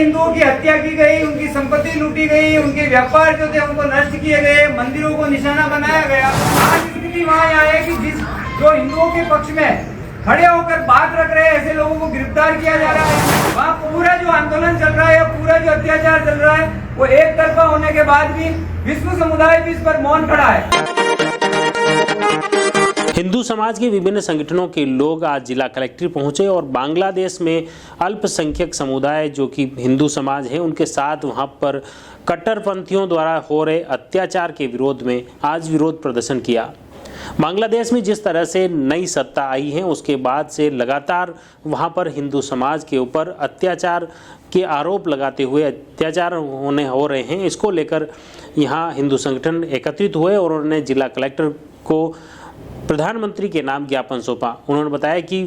हिंदुओं की हत्या की गई, उनकी संपत्ति लूटी गई, उनके व्यापार जो थे उनको नष्ट किए गए, मंदिरों को निशाना बनाया गया। आज स्थिति वहाँ है कि जो हिंदुओं के पक्ष में खड़े होकर बात रख रहे हैं ऐसे लोगों को गिरफ्तार किया जा रहा है। वहाँ पूरा जो आंदोलन चल रहा है, पूरा जो अत्याचार चल रहा है, वो एक तरफा होने के बाद भी विश्व समुदाय भी इस पर मौन खड़ा है। हिंदू समाज के विभिन्न संगठनों के लोग आज जिला कलेक्ट्रेट पहुंचे और बांग्लादेश में अल्पसंख्यक समुदाय जो कि हिंदू समाज है उनके साथ वहां पर कट्टरपंथियों द्वारा हो रहे अत्याचार के विरोध में आज विरोध प्रदर्शन किया। बांग्लादेश में जिस तरह से नई सत्ता आई है उसके बाद से लगातार वहां पर हिंदू समाज के ऊपर अत्याचार के आरोप लगाते हुए अत्याचार हो रहे हैं। इसको लेकर यहां हिंदू संगठन एकत्रित हुए और उन्होंने जिला कलेक्टर को प्रधानमंत्री के नाम ज्ञापन सौंपा। उन्होंने बताया कि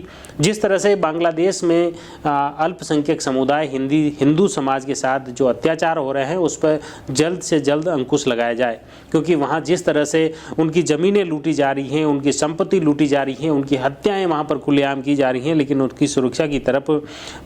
जिस तरह से बांग्लादेश में अल्पसंख्यक समुदाय हिंदू समाज के साथ जो अत्याचार हो रहे हैं उस पर जल्द से जल्द अंकुश लगाया जाए, क्योंकि वहाँ जिस तरह से उनकी ज़मीनें लूटी जा रही हैं, उनकी संपत्ति लूटी जा रही हैं, उनकी हत्याएं वहाँ पर खुलेआम की जा रही हैं, लेकिन उनकी सुरक्षा की तरफ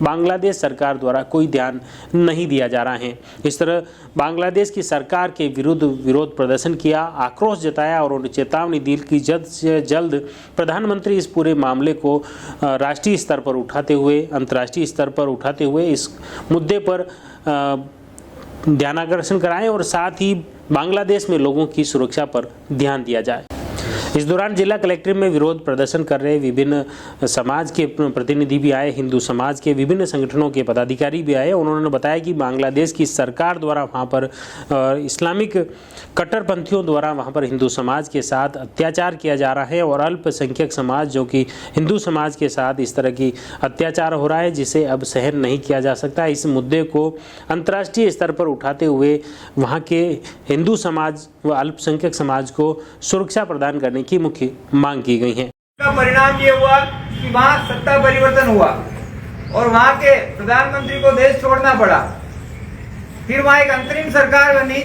बांग्लादेश सरकार द्वारा कोई ध्यान नहीं दिया जा रहा है। इस तरह बांग्लादेश की सरकार के विरुद्ध विरोध प्रदर्शन किया, आक्रोश जताया और उन्हें चेतावनी दी कि जल्द से जल्द प्रधानमंत्री इस पूरे मामले को राष्ट्रीय स्तर पर उठाते हुए, अंतर्राष्ट्रीय स्तर पर उठाते हुए इस मुद्दे पर ध्यानाकर्षण कराएं और साथ ही बांग्लादेश में लोगों की सुरक्षा पर ध्यान दिया जाए। इस दौरान जिला कलेक्ट्रेट में विरोध प्रदर्शन कर रहे विभिन्न समाज के प्रतिनिधि भी आए, हिंदू समाज के विभिन्न संगठनों के पदाधिकारी भी आए। उन्होंने बताया कि बांग्लादेश की सरकार द्वारा वहां पर इस्लामिक कट्टरपंथियों द्वारा वहां पर हिंदू समाज के साथ अत्याचार किया जा रहा है और अल्पसंख्यक समाज जो कि हिंदू समाज के साथ इस तरह की अत्याचार हो रहा है जिसे अब सहन नहीं किया जा सकता। इस मुद्दे को अंतर्राष्ट्रीय स्तर पर उठाते हुए वहाँ के हिंदू समाज व अल्पसंख्यक समाज को सुरक्षा प्रदान करने की मुख्य मांग की गई है। का परिणाम ये हुआ कि वहाँ सत्ता परिवर्तन हुआ और वहाँ के प्रधानमंत्री को देश छोड़ना पड़ा। फिर वहाँ एक अंतरिम सरकार बनी।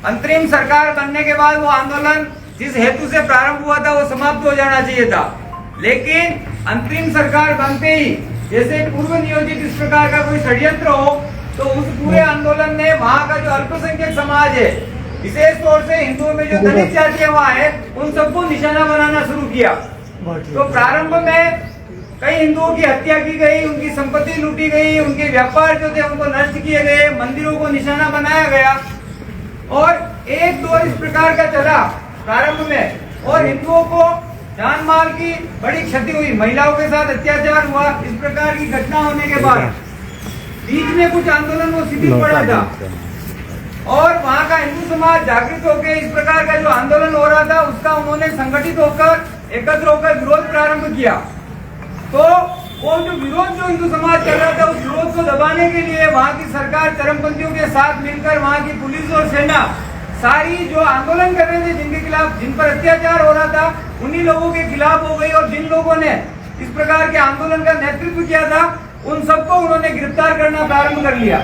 अंतरिम सरकार बनने के बाद वो आंदोलन जिस हेतु से प्रारंभ हुआ था वो समाप्त हो जाना चाहिए था, लेकिन अंतरिम सरकार बनते ही जैसे पूर्व नियोजित इस प्रकार का कोई षड्यंत्र हो तो उस पूरे आंदोलन ने वहाँ का जो अल्पसंख्यक समाज है, विशेष तौर से हिंदुओं में जो दलित जातियां वहाँ है, उन सबको निशाना बनाना शुरू किया। तो प्रारंभ में कई हिंदुओं की हत्या की गई, उनकी संपत्ति लूटी गई, उनके व्यापार जो थे उनको नष्ट किए गए, मंदिरों को निशाना बनाया गया और एक दौर इस प्रकार का चला प्रारंभ में और हिंदुओं को जान माल की बड़ी क्षति हुई, महिलाओं के साथ अत्याचार हुआ। इस प्रकार की घटना होने के बाद बीच में कुछ आंदोलन वो शिथिल पड़ा था और वहाँ का हिंदू समाज जागृत होकर इस प्रकार का जो आंदोलन हो रहा था उसका उन्होंने संगठित होकर एकत्र होकर विरोध प्रारंभ किया। तो वो जो विरोध जो हिंदू समाज कर रहा था उस विरोध को दबाने के लिए वहाँ की सरकार चरमपंथियों के साथ मिलकर वहाँ की पुलिस और सेना सारी जो आंदोलन कर रहे थे, जिनके खिलाफ जिन पर अत्याचार हो रहा था, उन्हीं लोगों के खिलाफ हो गई और जिन लोगों ने इस प्रकार के आंदोलन का नेतृत्व किया था उन सबको उन्होंने गिरफ्तार करना प्रारंभ कर लिया।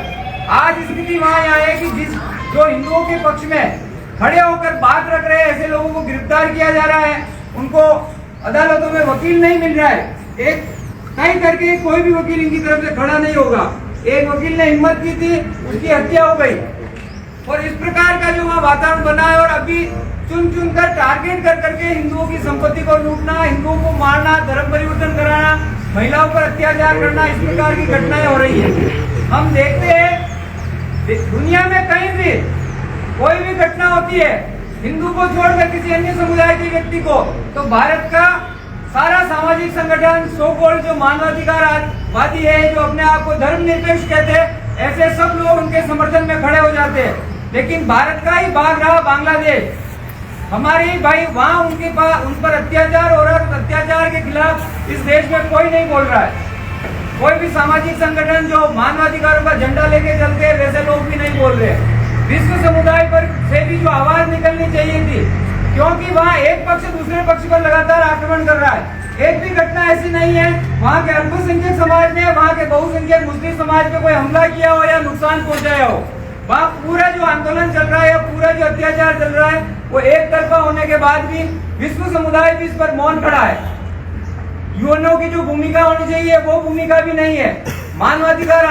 आज स्थिति वहाँ है कि जो हिंदुओं के पक्ष में खड़े होकर बात रख रहे हैं ऐसे लोगों को गिरफ्तार किया जा रहा है, उनको अदालतों में वकील नहीं मिल रहा है। एक कहीं करके कोई भी वकील इनकी तरफ से खड़ा नहीं होगा। एक वकील ने हिम्मत की थी, उसकी हत्या हो गई और इस प्रकार का जो वहाँ वातावरण बना है और अभी चुन चुन कर टारगेट कर करके हिंदुओं की संपत्ति को लूटना, हिंदुओं को मारना, धर्म परिवर्तन कराना, महिलाओं पर अत्याचार करना, इस प्रकार की घटनाएं हो रही है। हम देखते हैं दुनिया में कहीं भी कोई भी घटना होती है हिंदू को छोड़कर किसी अन्य समुदाय के व्यक्ति को, तो भारत का सारा सामाजिक संगठन सो कॉल्ड जो मानवाधिकारवादी है, जो अपने आप को धर्मनिरपेक्ष कहते हैं, ऐसे सब लोग उनके समर्थन में खड़े हो जाते हैं। लेकिन भारत का ही भाग रहा बांग्लादेश, हमारे ही भाई, वहाँ उनके पास उन पर अत्याचार हो रहा है। अत्याचार के खिलाफ इस देश में कोई नहीं बोल रहा है। कोई भी सामाजिक संगठन जो मानवाधिकारों का झंडा लेके चलते हैं वैसे लोग भी नहीं बोल रहे। विश्व समुदाय पर से भी जो आवाज निकलनी चाहिए थी, क्योंकि वहाँ एक पक्ष दूसरे पक्ष पर लगातार आक्रमण कर रहा है। एक भी घटना ऐसी नहीं है वहाँ के अल्पसंख्यक समाज ने वहाँ के बहुसंख्यक मुस्लिम समाज पे कोई हमला किया हो या नुकसान पहुंचाया हो। वहाँ पूरा जो आंदोलन चल रहा है, पूरा जो अत्याचार चल रहा है, वो एक तरफा होने के बाद भी विश्व समुदाय भी इस पर मौन खड़ा है। यूएनओ की जो भूमिका होनी चाहिए वो भूमिका भी नहीं है। मानवाधिकार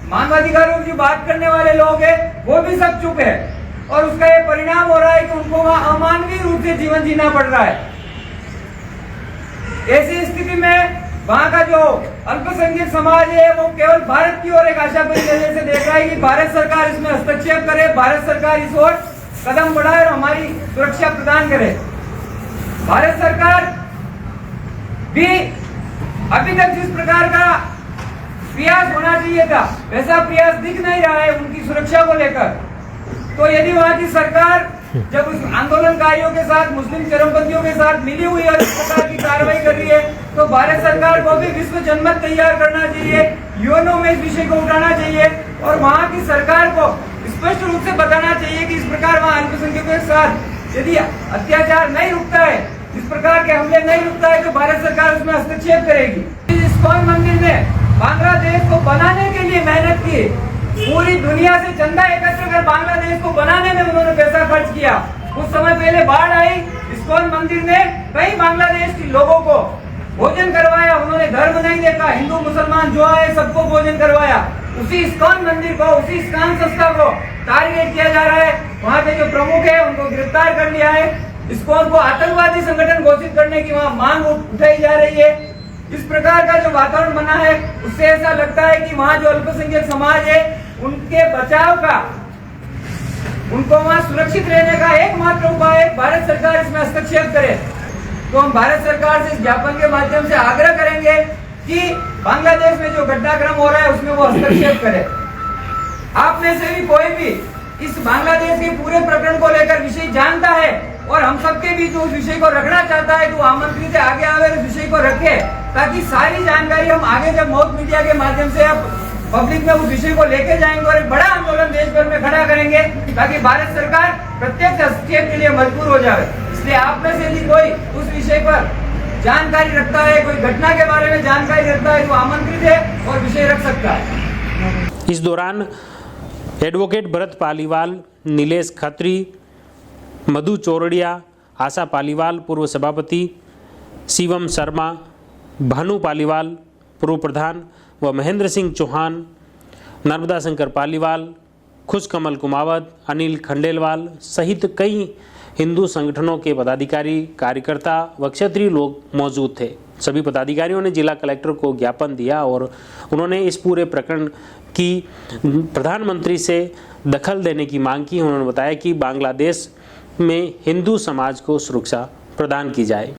मानवाधिकारों की बात करने वाले लोग हैं वो भी सब चुप है, और उसका ये परिणाम हो रहा है कि उनको वहां अमानवीय रूप से जीवन जीना पड़ रहा है। ऐसी स्थिति में वहां का जो अल्पसंख्यक समाज है वो केवल भारत की ओर एक आशा भरी नजर से देख रहा है कि भारत सरकार इसमें हस्तक्षेप करे, भारत सरकार इस ओर कदम बढ़ाए और हमारी सुरक्षा प्रदान करे। भारत सरकार भी अभी तक जिस प्रकार का प्रयास होना चाहिए था वैसा प्रयास दिख नहीं रहा है उनकी सुरक्षा को लेकर। तो यदि वहां की सरकार जब उस आंदोलनकारियों के साथ, मुस्लिम चरमपंथियों के साथ मिली हुई और इस प्रकार की कार्रवाई कर रही है, तो भारत सरकार को भी विश्व जनमत तैयार करना चाहिए, यूएनओ में इस विषय को उठाना चाहिए और वहां की सरकार को स्पष्ट रूप से बताना चाहिए कि इस प्रकार वहां अल्पसंख्यकों के साथ यदि अत्याचार नहीं रुकता है, इस प्रकार के हमले नहीं रुकता है, तो भारत सरकार उसमें हस्तक्षेप करेगी। इस्कॉन मंदिर ने बांग्लादेश को बनाने के लिए मेहनत की, पूरी दुनिया से चंदा एकत्र कर बांग्लादेश को बनाने में उन्होंने पैसा खर्च किया। कुछ समय पहले बाढ़ आई, इस्कॉन मंदिर ने कई बांग्लादेश के लोगों को भोजन करवाया, उन्होंने धर्म नहीं देखा, हिंदू मुसलमान जो आए सबको भोजन करवाया। उसी इस्कॉन मंदिर को, उसी इस्कॉन संस्था को टारगेट किया जा रहा है। वहाँ के जो प्रमुख है उनको गिरफ्तार कर लिया है। इस्कॉन को आतंकवादी संगठन घोषित करने की वहाँ मांग उठाई जा रही है। इस प्रकार का जो वातावरण बना है उससे ऐसा लगता है कि वहाँ जो अल्पसंख्यक समाज है उनके बचाव का, उनको वहां सुरक्षित रहने का एकमात्र उपाय भारत सरकार इसमें हस्तक्षेप करे। तो हम भारत सरकार से इस ज्ञापन के माध्यम से आग्रह करेंगे कि बांग्लादेश में जो घटनाक्रम हो रहा है उसमें वो हस्तक्षेप करे। आप में से भी कोई भी इस बांग्लादेश के पूरे प्रकरण को लेकर विषय जानता है और हम सबके बीच उस विषय को रखना चाहता है, तो आमंत्रित है आगे आवे उस विषय को रखे, ताकि सारी जानकारी हम आगे जब मौत मीडिया के माध्यम से अब पब्लिक में उस विषय को लेके जाएंगे और एक बड़ा आंदोलन देश भर में खड़ा करेंगे, ताकि भारत सरकार प्रत्यक्ष हस्तक्षेप के लिए मजबूर हो जाए। इसलिए आप में से यदि कोई उस विषय पर जानकारी रखता है, कोई घटना के बारे में जानकारी रखता है, तो आमंत्रित है और विषय रख सकता है। इस दौरान एडवोकेट भरत पालीवाल, नीलेश खत्री, मधु चौरड़िया, आशा पालीवाल पूर्व सभापति, शिवम शर्मा, भानु पालीवाल पूर्व प्रधान व महेंद्र सिंह चौहान, नर्मदा शंकर पालीवाल, खुशकमल कुमावत, अनिल खंडेलवाल सहित कई हिंदू संगठनों के पदाधिकारी, कार्यकर्ता व क्षेत्रीय लोग मौजूद थे। सभी पदाधिकारियों ने जिला कलेक्टर को ज्ञापन दिया और उन्होंने इस पूरे प्रकरण की प्रधानमंत्री से दखल देने की मांग की। उन्होंने बताया कि बांग्लादेश में हिंदू समाज को सुरक्षा प्रदान की जाए।